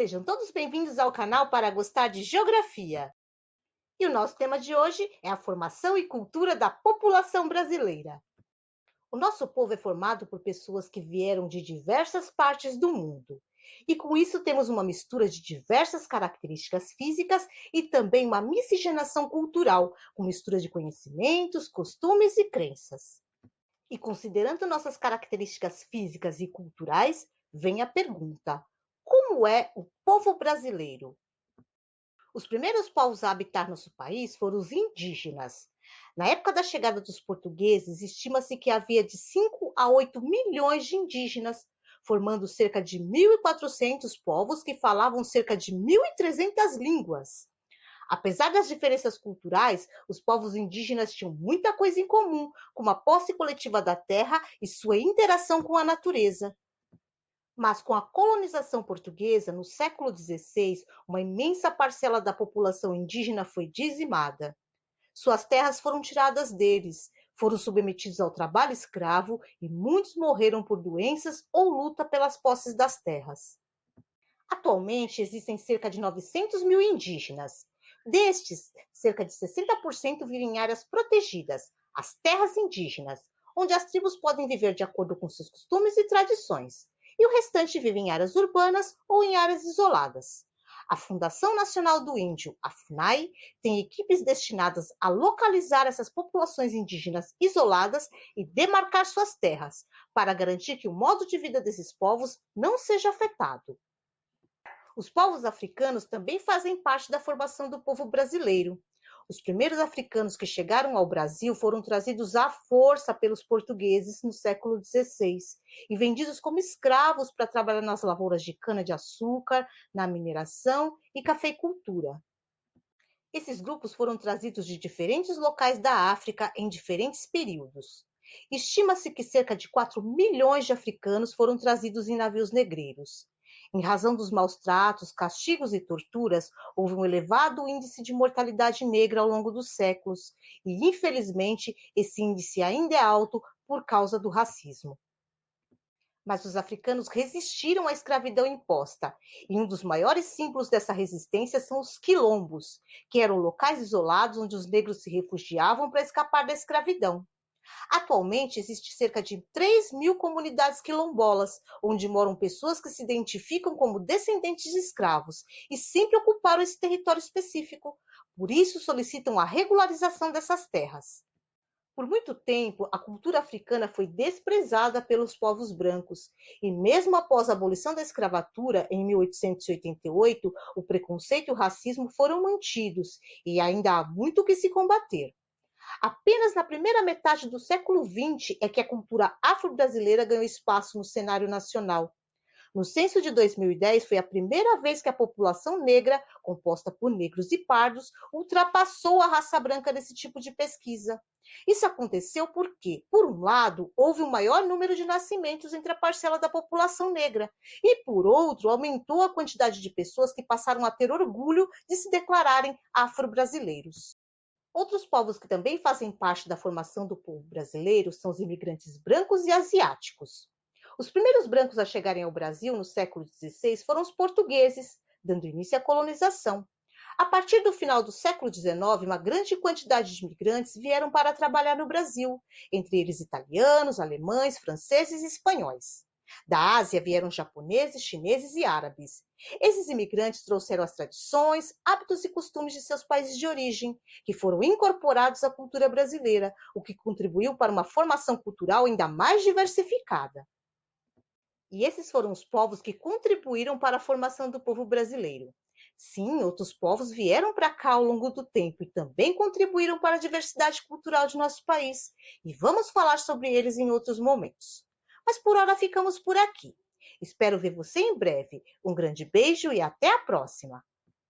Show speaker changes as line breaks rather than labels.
Sejam todos bem-vindos ao canal para gostar de geografia. E o nosso tema de hoje é a formação e cultura da população brasileira. O nosso povo é formado por pessoas que vieram de diversas partes do mundo. E com isso temos uma mistura de diversas características físicas e também uma miscigenação cultural, com mistura de conhecimentos, costumes e crenças. E considerando nossas características físicas e culturais, vem a pergunta: como é o povo brasileiro? Os primeiros povos a habitar nosso país foram os indígenas. Na época da chegada dos portugueses, estima-se que havia de 5 a 8 milhões de indígenas, formando cerca de 1.400 povos que falavam cerca de 1.300 línguas. Apesar das diferenças culturais, os povos indígenas tinham muita coisa em comum, como a posse coletiva da terra e sua interação com a natureza. Mas com a colonização portuguesa, no século XVI, uma imensa parcela da população indígena foi dizimada. Suas terras foram tiradas deles, foram submetidos ao trabalho escravo e muitos morreram por doenças ou luta pelas posses das terras. Atualmente, existem cerca de 900 mil indígenas. Destes, cerca de 60% vivem em áreas protegidas, as terras indígenas, onde as tribos podem viver de acordo com seus costumes e tradições, e o restante vive em áreas urbanas ou em áreas isoladas. A Fundação Nacional do Índio, a FUNAI, tem equipes destinadas a localizar essas populações indígenas isoladas e demarcar suas terras, para garantir que o modo de vida desses povos não seja afetado. Os povos africanos também fazem parte da formação do povo brasileiro. Os primeiros africanos que chegaram ao Brasil foram trazidos à força pelos portugueses no século XVI e vendidos como escravos para trabalhar nas lavouras de cana-de-açúcar, na mineração e cafeicultura. Esses grupos foram trazidos de diferentes locais da África em diferentes períodos. Estima-se que cerca de 4 milhões de africanos foram trazidos em navios negreiros. Em razão dos maus tratos, castigos e torturas, houve um elevado índice de mortalidade negra ao longo dos séculos, e infelizmente esse índice ainda é alto por causa do racismo. Mas os africanos resistiram à escravidão imposta, e um dos maiores símbolos dessa resistência são os quilombos, que eram locais isolados onde os negros se refugiavam para escapar da escravidão. Atualmente, existe cerca de 3 mil comunidades quilombolas, onde moram pessoas que se identificam como descendentes de escravos e sempre ocuparam esse território específico. Por isso, solicitam a regularização dessas terras. Por muito tempo, a cultura africana foi desprezada pelos povos brancos, e mesmo após a abolição da escravatura, em 1888, o preconceito e o racismo foram mantidos, e ainda há muito o que se combater. Apenas na primeira metade do século XX é que a cultura afro-brasileira ganhou espaço no cenário nacional. No censo de 2010, foi a primeira vez que a população negra, composta por negros e pardos, ultrapassou a raça branca nesse tipo de pesquisa. Isso aconteceu porque, por um lado, houve um maior número de nascimentos entre a parcela da população negra, e, por outro, aumentou a quantidade de pessoas que passaram a ter orgulho de se declararem afro-brasileiros. Outros povos que também fazem parte da formação do povo brasileiro são os imigrantes brancos e asiáticos. Os primeiros brancos a chegarem ao Brasil no século XVI foram os portugueses, dando início à colonização. A partir do final do século XIX, uma grande quantidade de imigrantes vieram para trabalhar no Brasil, entre eles italianos, alemães, franceses e espanhóis. Da Ásia vieram japoneses, chineses e árabes. Esses imigrantes trouxeram as tradições, hábitos e costumes de seus países de origem, que foram incorporados à cultura brasileira, o que contribuiu para uma formação cultural ainda mais diversificada. E esses foram os povos que contribuíram para a formação do povo brasileiro. Sim, outros povos vieram para cá ao longo do tempo e também contribuíram para a diversidade cultural de nosso país. E vamos falar sobre eles em outros momentos. Mas por hora ficamos por aqui. Espero ver você em breve. Um grande beijo e até a próxima!